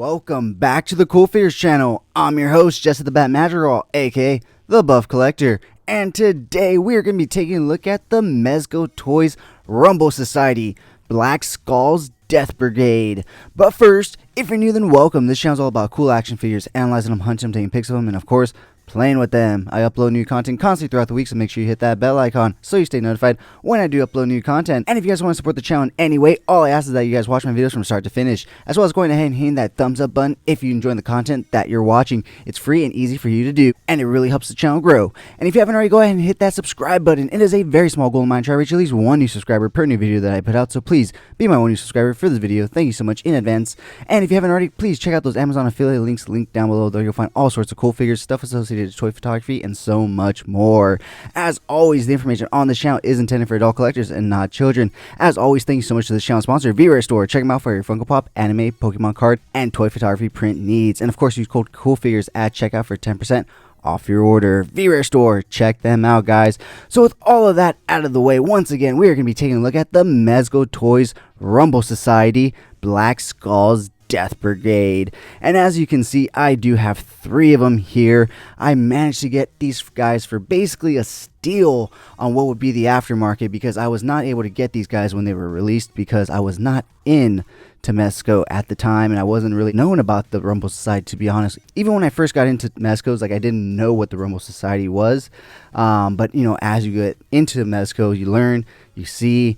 Welcome back to the CoolFigurez channel. I'm your host, Jesse the Bat Madrigal, aka the Buff Collector, and today we're going to be taking a look at the Mezco Toys Rumble Society Black Skull's Death Brigade. But first, if you're new, then welcome. This channel is all about cool action figures, analyzing them, hunting them, taking pics of them, and of course, playing with them. I upload new content constantly throughout the week, so make sure you hit that bell icon so you stay notified when I do upload new content. And if you guys want to support the channel in any way, all I ask is that you guys watch my videos from start to finish, as well as going ahead and hitting that thumbs up button if you enjoy the content that you're watching. It's free and easy for you to do, and it really helps the channel grow. And if you haven't already, go ahead and hit that subscribe button. It is a very small goal of mine to try to reach at least one new subscriber per new video that I put out, so please be my one new subscriber for this video. Thank you so much in advance. And if you haven't already, please check out those Amazon affiliate links linked down below. There you'll find all sorts of cool figures, stuff associated to toy photography, and so much more. As always, the information on this channel is intended for adult collectors and not children. As always, thank you so much to this channel sponsor, CoolFigurez Store. Check them out for your Funko Pop, anime, Pokemon card, and toy photography print needs. And of course, use code CoolFigurez at checkout for 10% off your order. CoolFigurez Store, check them out, guys. So with all of that out of the way, once again, we are going to be taking a look at the Mezco Toys Rumble Society Black Skull's Death Brigade. And as you can see, I do have 3 of them here. I managed to get these guys for basically a steal on what would be the aftermarket, because I was not able to get these guys when they were released because I was not in to Mezco at the time, and I wasn't really known about the Rumble Society, to be honest. Even when I first got into Mezco's, like, I didn't know what the Rumble Society was. But you know, as you get into Mezco, you learn, you see,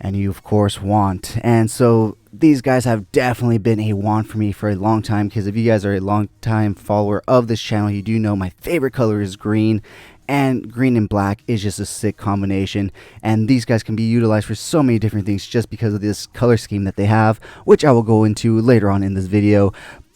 and you of course want. And so these guys have definitely been a want for me for a long time, because if you guys are a long time follower of this channel, you do know my favorite color is green, and green and black is just a sick combination. And these guys can be utilized for so many different things just because of this color scheme that they have, which I will go into later on in this video.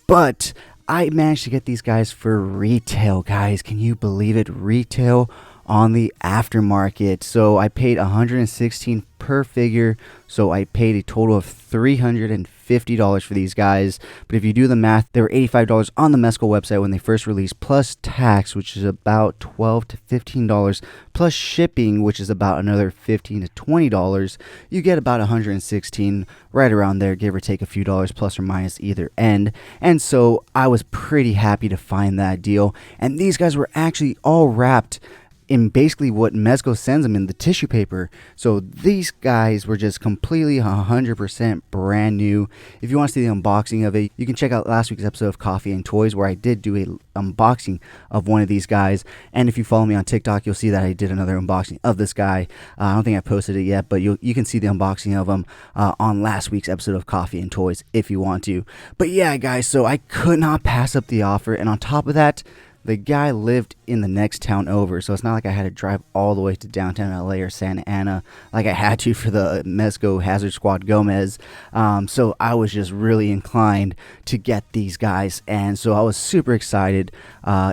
But I managed to get these guys for retail, guys. Can you believe it? Retail on the aftermarket. So I paid $116 per figure, so I paid a total of $350 for these guys. But if you do the math, they were $85 on the Mezco website when they first released, plus tax, which is about $12 to $15, plus shipping, which is about another $15 to $20. You get about $116, right around there, give or take a few dollars, plus or minus either end. And so I was pretty happy to find that deal. And these guys were actually all wrapped in basically what Mezco sends them in, the tissue paper. So these guys were just completely 100% brand new. If you want to see the unboxing of it, you can check out last week's episode of Coffee and Toys, where I did do a unboxing of one of these guys. And if you follow me on TikTok, you'll see that I did another unboxing of this guy. I don't think I posted it yet, but you can see the unboxing of him on last week's episode of Coffee and Toys if you want to. But yeah, guys, so I could not pass up the offer. And on top of that, the guy lived in the next town over, so it's not like I had to drive all the way to downtown LA or Santa Ana like I had to for the Mezco Hazard Squad Gomez. So I was just really inclined to get these guys, and so I was super excited.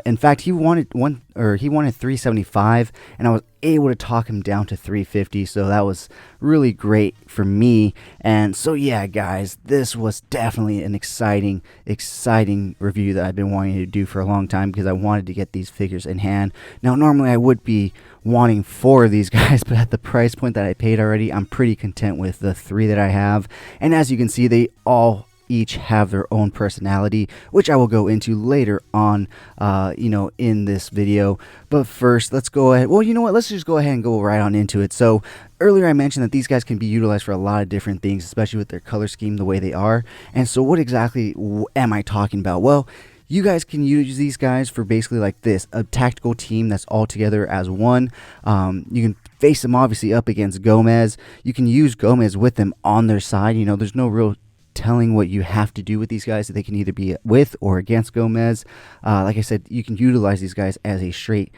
In fact, he wanted $375, and I was able to talk him down to $350, so that was really great for me. And so yeah, guys, this was definitely an exciting review that I've been wanting to do for a long time, because I wanted to get these figures in hand. Now normally I would be wanting 4 of these guys, but at the price point that I paid already, I'm pretty content with the 3 that I have. And as you can see, they all each have their own personality, which I will go into later on, you know, in this video. But first, let's go ahead. Well, you know what? Let's just go ahead and go right on into it. So earlier I mentioned that these guys can be utilized for a lot of different things, especially with their color scheme the way they are. And so what exactly am I talking about? Well, you guys can use these guys for basically like this, a tactical team that's all together as one. You can face them obviously up against Gomez. You can use Gomez with them on their side. You know, there's no real telling what you have to do with these guys. They can either be with or against Gomez. Like I said, you can utilize these guys as a straight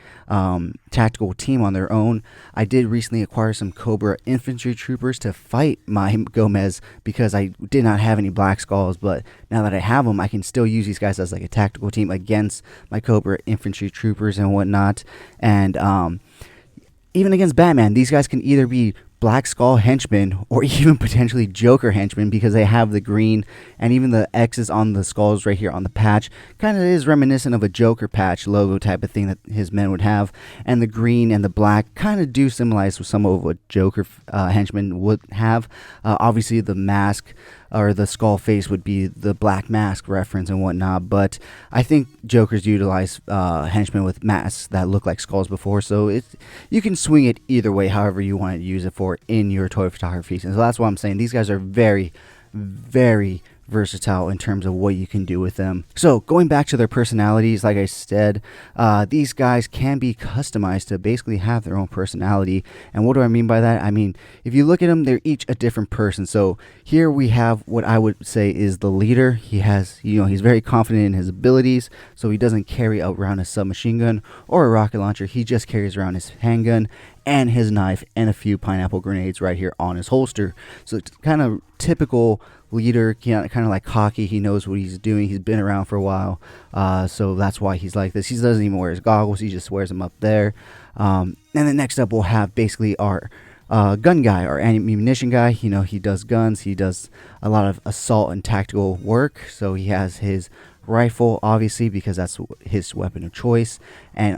tactical team on their own. I did recently acquire some Cobra infantry troopers to fight my Gomez, because I did not have any Black Skulls, but now that I have them, I can still use these guys as like a tactical team against my Cobra infantry troopers and whatnot. And even against Batman, these guys can either be Black Skull henchmen, or even potentially Joker henchmen, because they have the green and even the X's on the skulls right here on the patch. Kind of is reminiscent of a Joker patch logo type of thing that his men would have. And the green and the black kind of do symbolize some of what Joker henchmen would have. Obviously, the mask or the skull face would be the Black Mask reference and whatnot, but I think Joker's utilized henchmen with masks that look like skulls before, so you can swing it either way, however you want to use it for in your toy photography. And so that's what I'm saying. These guys are very, very versatile in terms of what you can do with them. So going back to their personalities, like I said, these guys can be customized to basically have their own personality. And what do I mean by that? I mean, if you look at them, they're each a different person. So here we have what I would say is the leader. He has, he's very confident in his abilities, so he doesn't carry around a submachine gun or a rocket launcher. He just carries around his handgun and his knife and a few pineapple grenades right here on his holster. So it's kind of typical leader, kind of like cocky. He knows what he's doing. He's been around for a while, so that's why he's like this. He doesn't even wear his goggles. He just wears them up there. And then next up we'll have basically our gun guy, our ammunition guy. He does guns. He does a lot of assault and tactical work. So he has his rifle, obviously, because that's his weapon of choice, and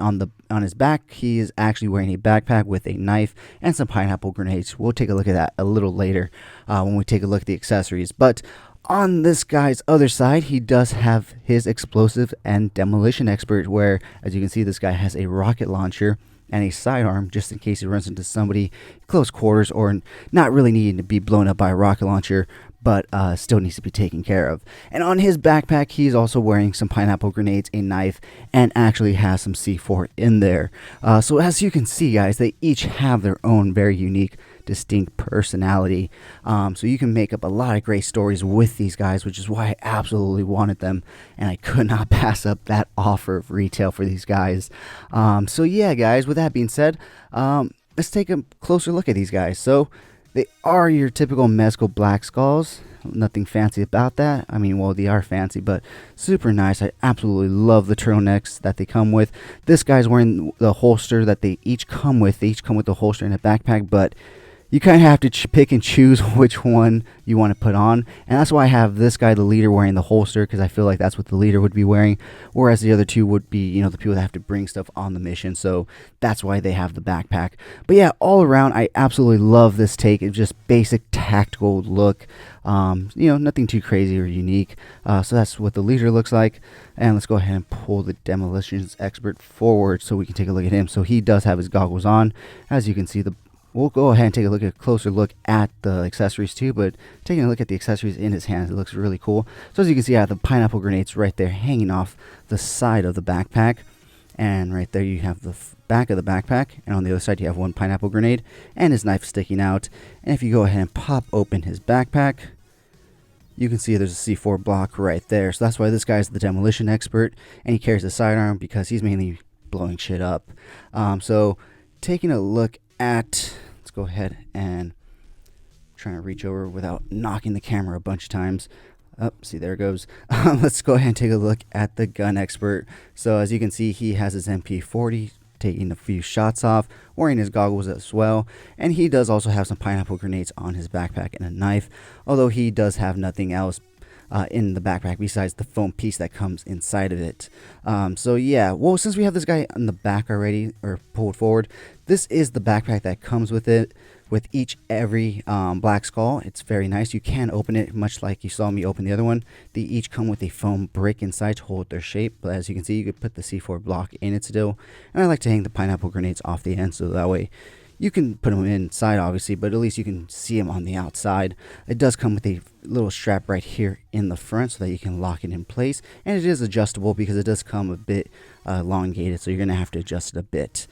on his back he is actually wearing a backpack with a knife and some pineapple grenades. We'll take a look at that a little later when we take a look at the accessories. But on this guy's other side, he does have his explosive and demolition expert, where, as you can see, this guy has a rocket launcher and a sidearm just in case he runs into somebody close quarters or not really needing to be blown up by a rocket launcher, but still needs to be taken care of. And on his backpack, he's also wearing some pineapple grenades, a knife, and actually has some C4 in there. So as you can see, guys, they each have their own very unique, distinct personality. So you can make up a lot of great stories with these guys, which is why I absolutely wanted them, and I could not pass up that offer of retail for these guys. So yeah, guys, with that being said, let's take a closer look at these guys. So they are your typical Mezco Black Skulls. Nothing fancy about that. I mean, well, they are fancy, but super nice. I absolutely love the turtlenecks that they come with. This guy's wearing the holster that they each come with. They each come with the holster and a backpack, but you kind of have to pick and choose which one you want to put on. And that's why I have this guy, the leader, wearing the holster, because I feel like that's what the leader would be wearing. Whereas the other two would be, the people that have to bring stuff on the mission. So that's why they have the backpack. But yeah, all around, I absolutely love this take. It's just basic tactical look. Nothing too crazy or unique. So that's what the leader looks like. And let's go ahead and pull the demolitions expert forward so we can take a look at him. So he does have his goggles on. As you can see, we'll go ahead and take a closer look at the accessories too, but taking a look at the accessories in his hands, it looks really cool. So as you can see, I have the pineapple grenades right there hanging off the side of the backpack. And right there you have the back of the backpack, and on the other side you have one pineapple grenade and his knife sticking out. And if you go ahead and pop open his backpack, you can see there's a C4 block right there. So that's why this guy's the demolition expert, and he carries a sidearm because he's mainly blowing shit up. So taking a look at, let's go ahead and trying to reach over without knocking the camera a bunch of times. Oh, see, there it goes. Let's go ahead and take a look at the gun expert. So as you can see, he has his MP40, taking a few shots off, wearing his goggles as well, and he does also have some pineapple grenades on his backpack and a knife, although he does have nothing else in the backpack besides the foam piece that comes inside of it. So yeah, well, since we have this guy on the back already, or pulled forward, this is the backpack that comes with it, with every Black Skull. It's very nice. You can open it much like you saw me open the other one. They each come with a foam brick inside to hold their shape, but as you can see, you could put the C4 block in it still. And I like to hang the pineapple grenades off the end, so that way you can put them inside, obviously, but at least you can see them on the outside. It does come with a little strap right here in the front so that you can lock it in place, and it is adjustable because it does come a bit elongated, so you're going to have to adjust it a bit.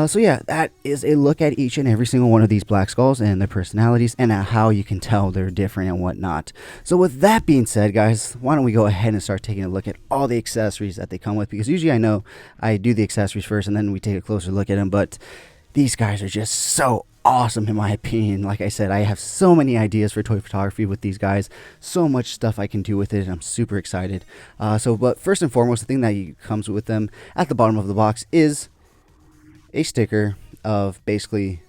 So yeah, that is a look at each and every single one of these Black Skulls and their personalities and how you can tell they're different and whatnot. So with that being said, guys, why don't we go ahead and start taking a look at all the accessories that they come with, because usually I know I do the accessories first and then we take a closer look at them, but these guys are just so awesome in my opinion. Like I said, I have so many ideas for toy photography with these guys, so much stuff I can do with it, and I'm super excited. But first and foremost, the thing that comes with them at the bottom of the box is a sticker of basically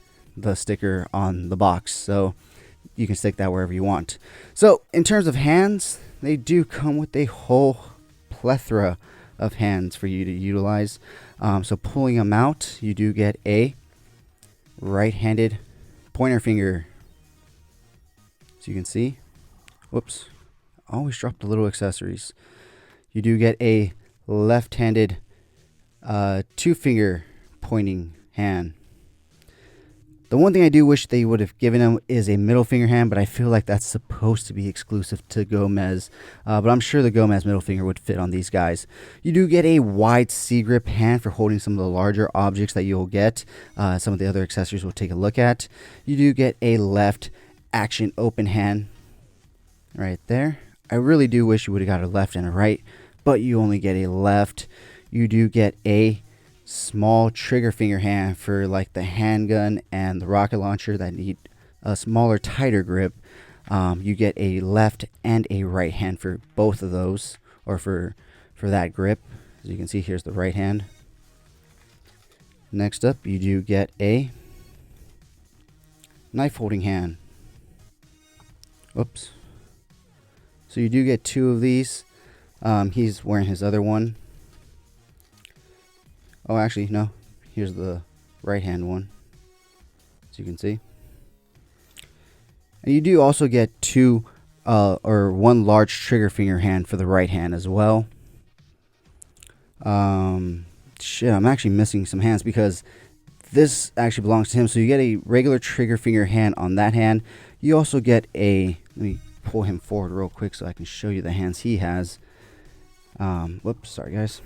the sticker on the box, so you can stick that wherever you want. So in terms of hands, they do come with a whole plethora of hands for you to utilize. So pulling them out, you do get a right-handed pointer finger. So you can see, whoops, I always drop the little accessories. You do get a left-handed two-finger pointing hand. The one thing I do wish they would have given him is a middle finger hand, but I feel like that's supposed to be exclusive to Gomez. But I'm sure the Gomez middle finger would fit on these guys. You do get a wide C-grip hand for holding some of the larger objects that you'll get. Some of the other accessories we'll take a look at. You do get a left action open hand right there. I really do wish you would have got a left and a right, but you only get a left. You do get a small trigger finger hand for like the handgun and the rocket launcher that need a smaller, tighter grip. You get a left and a right hand for both of those, or for that grip. As you can see, here's the right hand. Next up, you do get a knife holding hand. Oops. So you do get two of these. He's wearing his other one. Oh, actually, no. Here's the right hand one, as you can see. And you do also get two or one large trigger finger hand for the right hand as well. Shit, I'm actually missing some hands because this actually belongs to him. So you get a regular trigger finger hand on that hand. You also get a, let me pull him forward real quick so I can show you the hands he has. Whoops, sorry guys.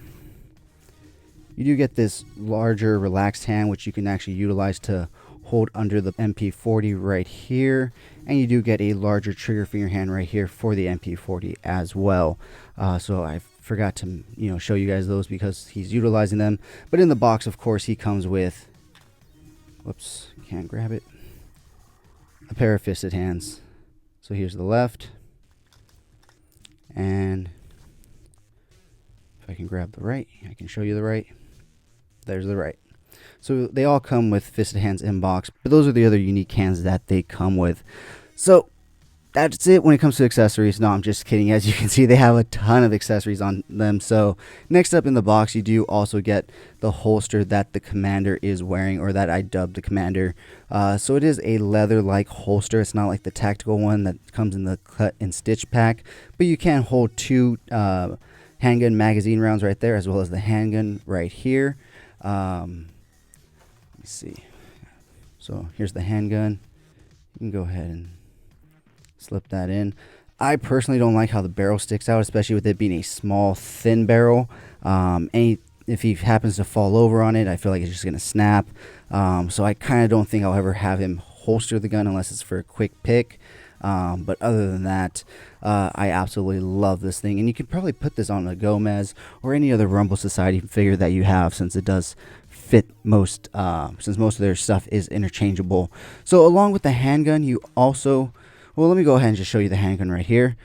You do get this larger relaxed hand, which you can actually utilize to hold under the MP40 right here. And you do get a larger trigger finger hand right here for the MP40 as well. So I forgot to show you guys those because he's utilizing them. But in the box, of course, he comes with, whoops, can't grab it, a pair of fisted hands. So here's the left. And if I can grab the right, I can show you the right. There's the right. So they all come with fisted hands in box, but those are the other unique hands that they come with. So that's it when it comes to accessories. No, I'm just kidding. As you can see, they have a ton of accessories on them. So next up in the box, you do also get the holster that the commander is wearing, or that I dubbed the commander. So it is a leather-like holster. It's not like the tactical one that comes in the cut and stitch pack, but you can hold two handgun magazine rounds right there, as well as the handgun right here. Let me see. So here's the handgun. You can go ahead and slip that in. I personally don't like how the barrel sticks out, especially with it being a small, thin barrel. If he happens to fall over on it, I feel like it's just going to snap. So I kind of don't think I'll ever have him holster the gun unless it's for a quick pick. But other than that, I absolutely love this thing. And you could probably put this on a Gomez or any other Rumble Society figure that you have, since it does fit most, since most of their stuff is interchangeable. So along with the handgun, you also, well, let me go ahead and just show you the handgun right here.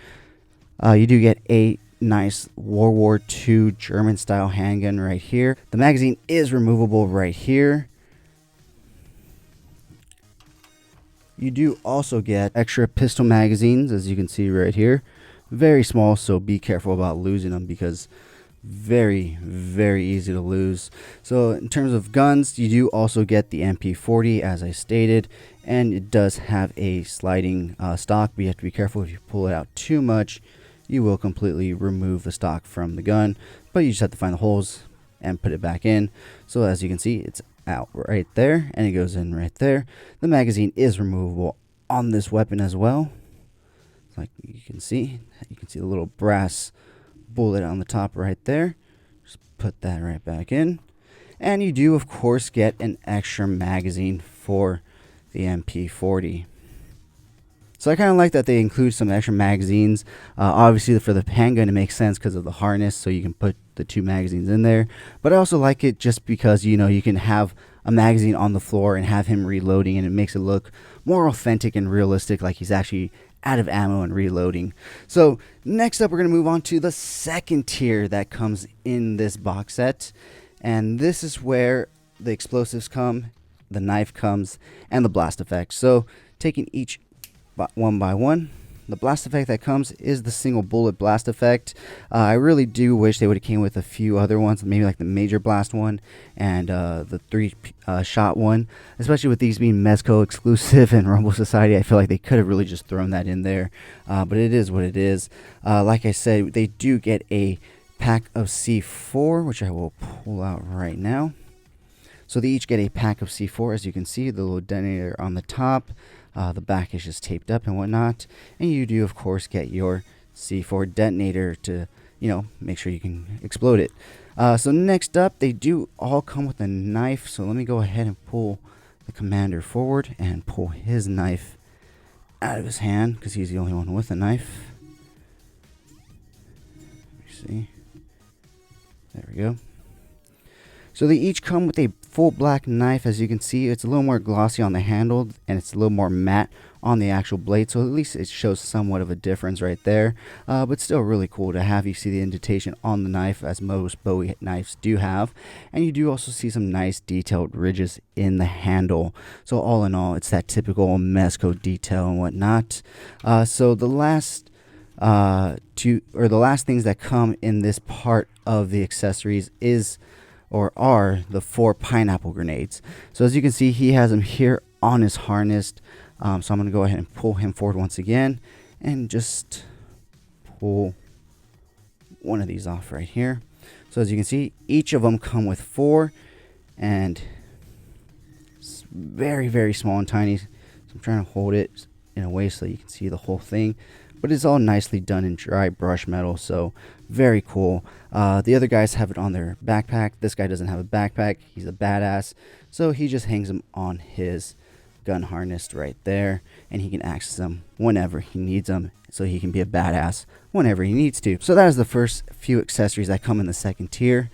You do get a nice World War II German style handgun right here. The magazine is removable right here. You do also get extra pistol magazines, as you can see right here. Very small, so be careful about losing them because very, very easy to lose. So in terms of guns, you do also get the MP40, as I stated, and it does have a sliding stock, but you have to be careful. If you pull it out too much, you will completely remove the stock from the gun, but you just have to find the holes and put it back in. So as you can see, it's out right there, and it goes in right there. The magazine is removable on this weapon as well. Like you can see the little brass bullet on the top right there. Just put that right back in, and you do of course get an extra magazine for the MP40. So I kind of like that they include some extra magazines. Obviously for the handgun it makes sense because of the harness, so you can put the two magazines in there. But I also like it just because you can have a magazine on the floor and have him reloading, and it makes it look more authentic and realistic, like he's actually out of ammo and reloading. So next up, we're going to move on to the second tier that comes in this box set, and this is where the explosives come the knife comes, and the blast effect. So taking each one by one, the blast effect that comes is the single bullet blast effect. I really do wish they would have came with a few other ones, maybe like the major blast one and the 3 shot one, especially with these being Mezco exclusive and Rumble Society. I feel like they could have really just thrown that in there, but it is what it is. Like I said, they do get a pack of C4, which I will pull out right now. So they each get a pack of C4. As you can see, the little detonator on the top, the back is just taped up and whatnot, and you do of course get your C4 detonator to, you know, make sure you can explode it. So next up, they do all come with a knife. So let me go ahead and pull the commander forward and pull his knife out of his hand, because he's the only one with a knife. Let me see. There we go. So they each come with a full black knife. As you can see, it's a little more glossy on the handle and it's a little more matte on the actual blade, so at least it shows somewhat of a difference right there, but still really cool to have. You see the indentation on the knife, as most Bowie knives do have, and you do also see some nice detailed ridges in the handle. So all in all, it's that typical Mezco detail and whatnot. So the last the last things that come in this part of the accessories are the 4 pineapple grenades. So as you can see, he has them here on his harness. So I'm going to go ahead and pull him forward once again and just pull one of these off right here. So as you can see, each of them come with 4, and it's very, very small and tiny. So I'm trying to hold it in a way so you can see the whole thing. But it's all nicely done in dry brush metal, so very cool. The other guys have it on their backpack. This guy doesn't have a backpack. He's a badass, so he just hangs them on his gun harness right there, and he can access them whenever he needs them, so he can be a badass whenever he needs to. So that is the first few accessories that come in the second tier.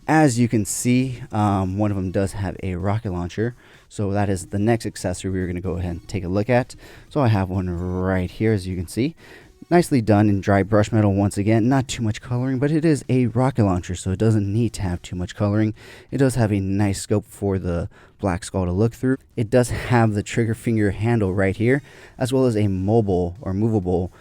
As you can see, one of them does have a rocket launcher, so that is the next accessory we're going to go ahead and take a look at. So I have one right here, as you can see. Nicely done in dry brush metal once again. Not too much coloring, but it is a rocket launcher, so it doesn't need to have too much coloring. It does have a nice scope for the Black Skull to look through. It does have the trigger finger handle right here, as well as a mobile or movable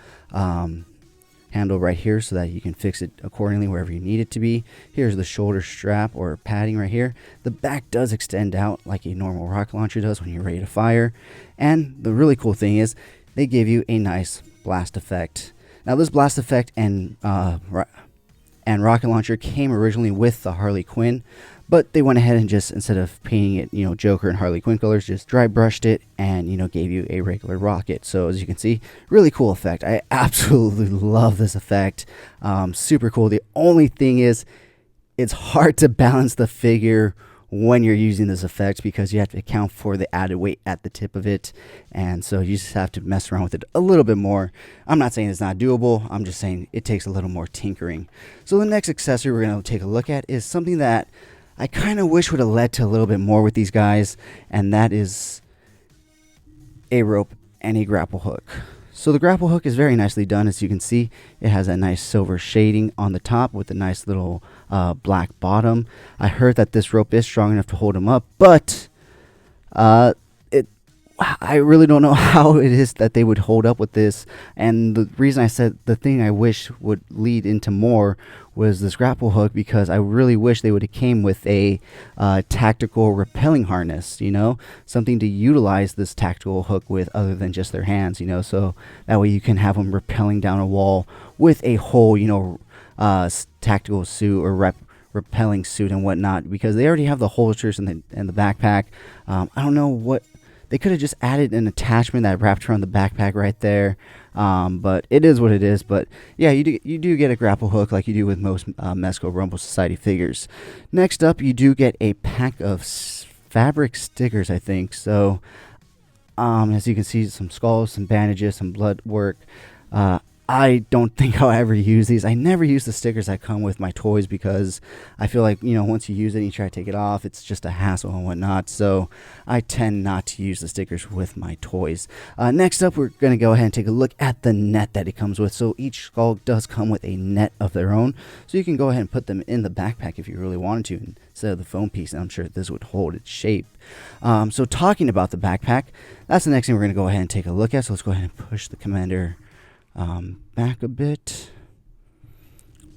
handle right here, so that you can fix it accordingly wherever you need it to be. Here's the shoulder strap or padding right here. The back does extend out like a normal rocket launcher does when you're ready to fire. And the really cool thing is they give you a nice blast effect. Now this blast effect and rocket launcher came originally with the Harley Quinn, but they went ahead and just, instead of painting it, you know, Joker and Harley Quinn colors, just dry brushed it and, you know, gave you a regular rocket. So as you can see, really cool effect. I absolutely love this effect. Super cool. The only thing is, it's hard to balance the figure when you're using this effect, because you have to account for the added weight at the tip of it, and so you just have to mess around with it a little bit more. I'm not saying it's not doable, I'm just saying it takes a little more tinkering. So the next accessory we're going to take a look at is something that I kind of wish would have led to a little bit more with these guys, and that is a rope and a grapple hook. So the grapple hook is very nicely done. As you can see, it has a nice silver shading on the top with a nice little black bottom. I heard that this rope is strong enough to hold him up, but I really don't know how it is that they would hold up with this. And the reason I said the thing I wish would lead into more was this grapple hook, because I really wish they would have came with a tactical rappelling harness, you know, something to utilize this tactical hook with other than just their hands, you know, so that way you can have them rappelling down a wall with a whole, you know, tactical suit or rappelling suit and whatnot, because they already have the holsters and the backpack. I don't know what. They could have just added an attachment that wrapped around the backpack right there, but it is what it is. But yeah, you do get a grapple hook like you do with most Mezco Rumble Society figures. Next up, you do get a pack of fabric stickers, I think. So as you can see, some skulls, some bandages, some blood work. I don't think I'll ever use these. I never use the stickers that come with my toys because I feel like, once you use it and you try to take it off, it's just a hassle and whatnot. So I tend not to use the stickers with my toys. Next up, we're going to go ahead and take a look at the net that it comes with. So each skull does come with a net of their own. So you can go ahead and put them in the backpack if you really wanted to instead of the foam piece. And I'm sure this would hold its shape. So talking about the backpack, that's the next thing we're going to go ahead and take a look at. So let's go ahead and push the commander back a bit,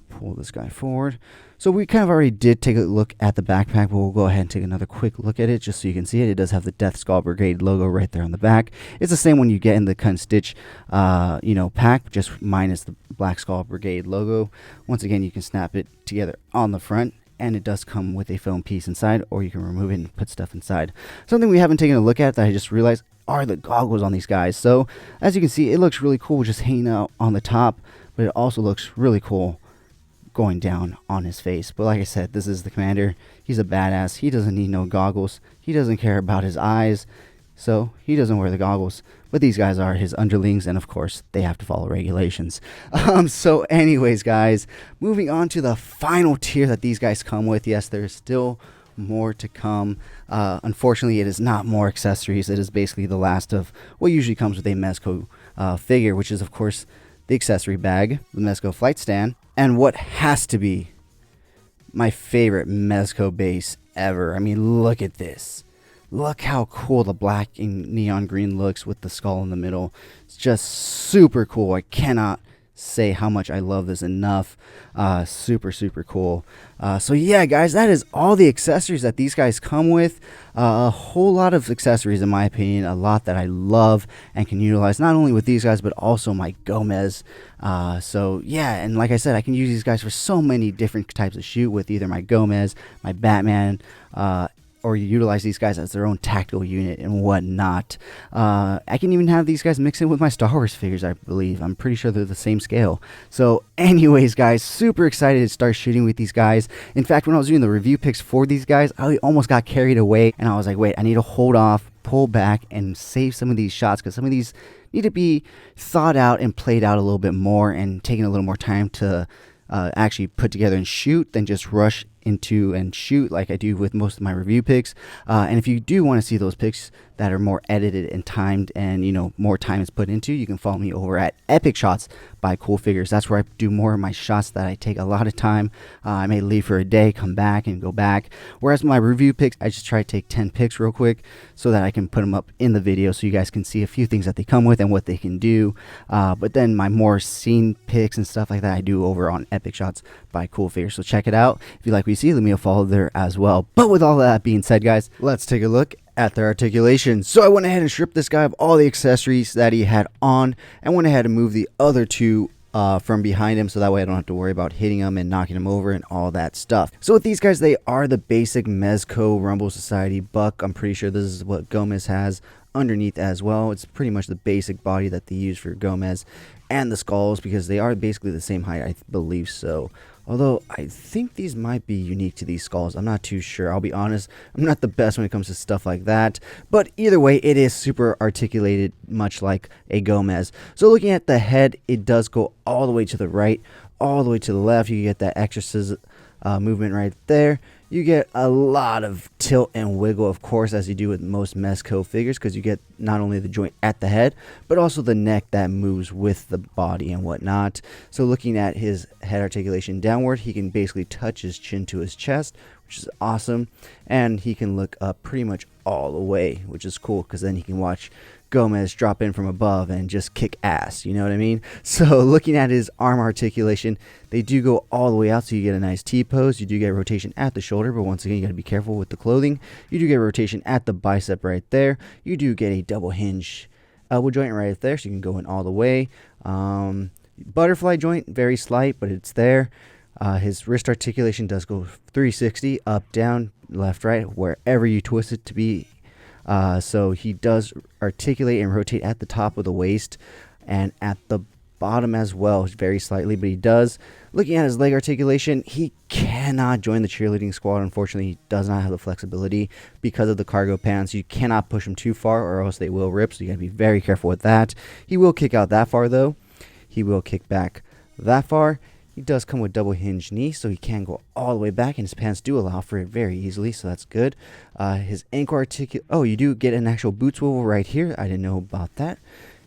pull this guy forward. So we kind of already did take a look at the backpack, but we'll go ahead and take another quick look at it just so you can see it. It does have the Death Skull Brigade logo right there on the back. It's the same one you get in the Cut and Stitch pack, just minus the Black Skull Brigade logo. Once again, you can snap it together on the front, and it does come with a foam piece inside, or you can remove it and put stuff inside. Something we haven't taken a look at that I just realized are the goggles on these guys. So as you can see, it looks really cool just hanging out on the top, but it also looks really cool going down on his face. But like I said, this is the commander. He's a badass. He doesn't need no goggles. He doesn't care about his eyes, so he doesn't wear the goggles. But these guys are his underlings, and of course they have to follow regulations. So anyways, guys, moving on to the final tier that these guys come with. Yes, there's still more to come. Unfortunately, it is not more accessories. It is basically the last of what usually comes with a Mezco figure, which is of course the accessory bag, the Mezco flight stand, and what has to be my favorite Mezco base ever. I mean, look at this. Look how cool the black and neon green looks with the skull in the middle. It's just super cool. I cannot say how much I love this enough. Super cool. So yeah, guys, that is all the accessories that these guys come with. A whole lot of accessories, in my opinion, a lot that I love and can utilize not only with these guys but also my Gomez. So yeah, and like I said, I can use these guys for so many different types of shoot with either my Gomez, my Batman, or you utilize these guys as their own tactical unit and whatnot. I can even have these guys mix in with my Star Wars figures, I believe. I'm pretty sure they're the same scale. So anyways, guys, super excited to start shooting with these guys. In fact, when I was doing the review picks for these guys, I almost got carried away, and I was like, wait, I need to hold off, pull back, and save some of these shots, because some of these need to be thought out and played out a little bit more and taking a little more time to actually put together and shoot than just rush into and shoot like I do with most of my review picks. And if you do want to see those picks that are more edited and timed and more time is put into, you can follow me over at Epic Shots by CoolFigurez. That's where I do more of my shots that I take a lot of time. I may leave for a day, come back and go back, whereas my review picks, I just try to take 10 picks real quick so that I can put them up in the video so you guys can see a few things that they come with and what they can do. But then my more scene picks and stuff like that I do over on Epic Shots by CoolFigurez. So check it out. If you like what you see, let me a follow there as well. But with all that being said, guys, let's take a look at their articulation. So I went ahead and stripped this guy of all the accessories that he had on, and went ahead and moved the other two from behind him, so that way I don't have to worry about hitting him and knocking him over and all that stuff. So with these guys, they are the basic Mezco Rumble Society buck. I'm pretty sure this is what Gomez has underneath as well. It's pretty much the basic body that they use for Gomez and the skulls, because they are basically the same height, I believe so. Although I think these might be unique to these skulls. I'm not too sure. I'll be honest, I'm not the best when it comes to stuff like that. But either way, it is super articulated, much like a Gomez. So looking at the head, it does go all the way to the right, all the way to the left. You get that exorcism movement right there. You get a lot of tilt and wiggle, of course, as you do with most Mezco figures, because you get not only the joint at the head, but also the neck that moves with the body and whatnot. So looking at his head articulation downward, he can basically touch his chin to his chest, which is awesome. And he can look up pretty much all the way, which is cool, because then he can watch Gomez drop in from above and just kick ass, you know what I mean? So looking at his arm articulation, they do go all the way out, so you get a nice T-pose. You do get rotation at the shoulder, but once again, you got to be careful with the clothing. You do get rotation at the bicep right there. You do get a double hinge elbow joint right there, so you can go in all the way. Butterfly joint, very slight, but it's there. His wrist articulation does go 360, up, down, left, right, wherever you twist it to be. So he does articulate and rotate at the top of the waist and at the bottom as well, very slightly, but he does. Looking at his leg articulation, he cannot join the cheerleading squad. Unfortunately, he does not have the flexibility because of the cargo pants. You cannot push him too far or else they will rip, so you got to be very careful with that. He will kick out that far though. he will kick back that far. He does come with double hinge knee, so he can go all the way back, and his pants do allow for it very easily, so that's good. His ankle oh, you do get an actual boot swivel right here. I didn't know about that.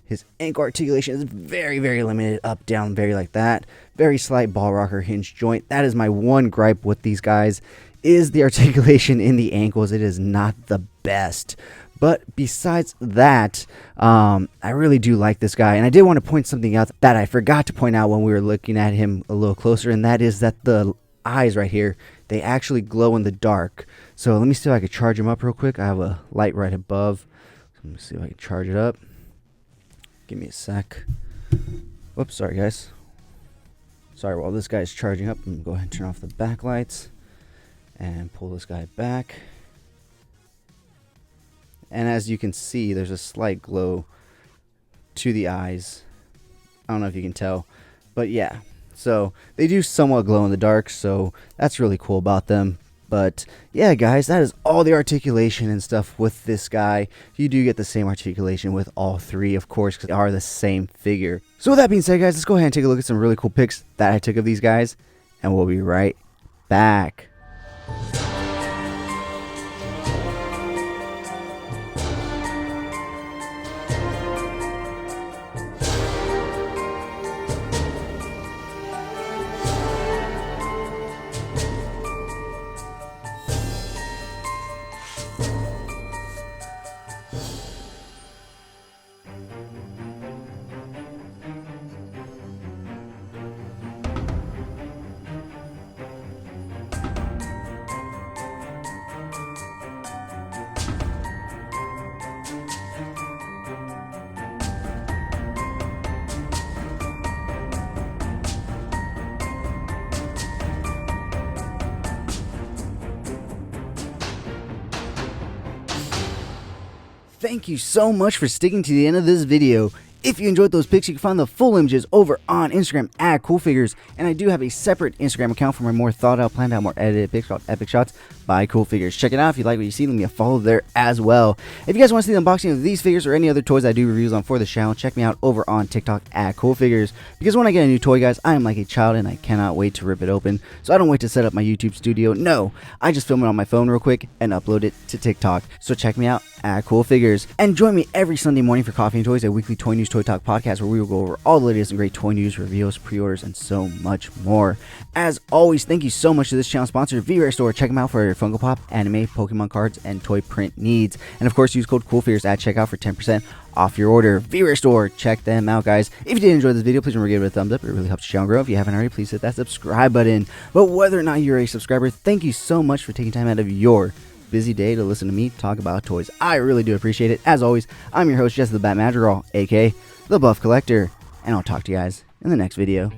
His ankle articulation is very, very limited, up, down, very like that. Very slight ball rocker hinge joint. That is my one gripe with these guys, is the articulation in the ankles. It is not the best. But besides that, I really do like this guy. And I did want to point something out that I forgot to point out when we were looking at him a little closer. And that is that the eyes right here, they actually glow in the dark. So let me see if I can charge him up real quick. I have a light right above. Let me see if I can charge it up. Give me a sec. Whoops, sorry guys. Sorry, while this guy's charging up, I'm going to go ahead and turn off the backlights. And pull this guy back. And as you can see, there's a slight glow to the eyes. I don't know if you can tell, but yeah. So they do somewhat glow in the dark, so that's really cool about them. But yeah, guys, that is all the articulation and stuff with this guy. You do get the same articulation with all three, of course, because they are the same figure. So with that being said, guys, let's go ahead and take a look at some really cool pics that I took of these guys, and we'll be right back. Thank you so much for sticking to the end of this video. If you enjoyed those pics, you can find the full images over on Instagram at CoolFigurez. And I do have a separate Instagram account for my more thought out, planned out, more edited pics called Epic Shots by CoolFigurez. Check it out if you like what you see. Leave me a follow there as well. If you guys want to see the unboxing of these figures or any other toys I do reviews on for the channel, check me out over on TikTok at CoolFigurez. Because when I get a new toy, guys, I am like a child and I cannot wait to rip it open. So I don't wait to set up my YouTube studio. No, I just film it on my phone real quick and upload it to TikTok. So check me out at CoolFigurez. And join me every Sunday morning for Coffee and Toys, a weekly toy news, toy talk podcast where we will go over all the latest and great toy news, reviews, pre-orders, and so much more. As always, thank you so much to this channel sponsor, VRare Store. Check them out for your Funko Pop, anime, Pokemon cards, and toy print needs. And of course, use code CoolFigurez at checkout for 10% off your order. VRare Store, check them out, guys. If you did enjoy this video, please remember to give it a thumbs up. It really helps the channel grow. If you haven't already, please hit that subscribe button. But whether or not you're a subscriber, thank you so much for taking time out of your busy day to listen to me talk about toys. I really do appreciate it. As always, I'm your host, Jesse the Bat Madrigal, aka the Buff Collector, and I'll talk to you guys in the next video.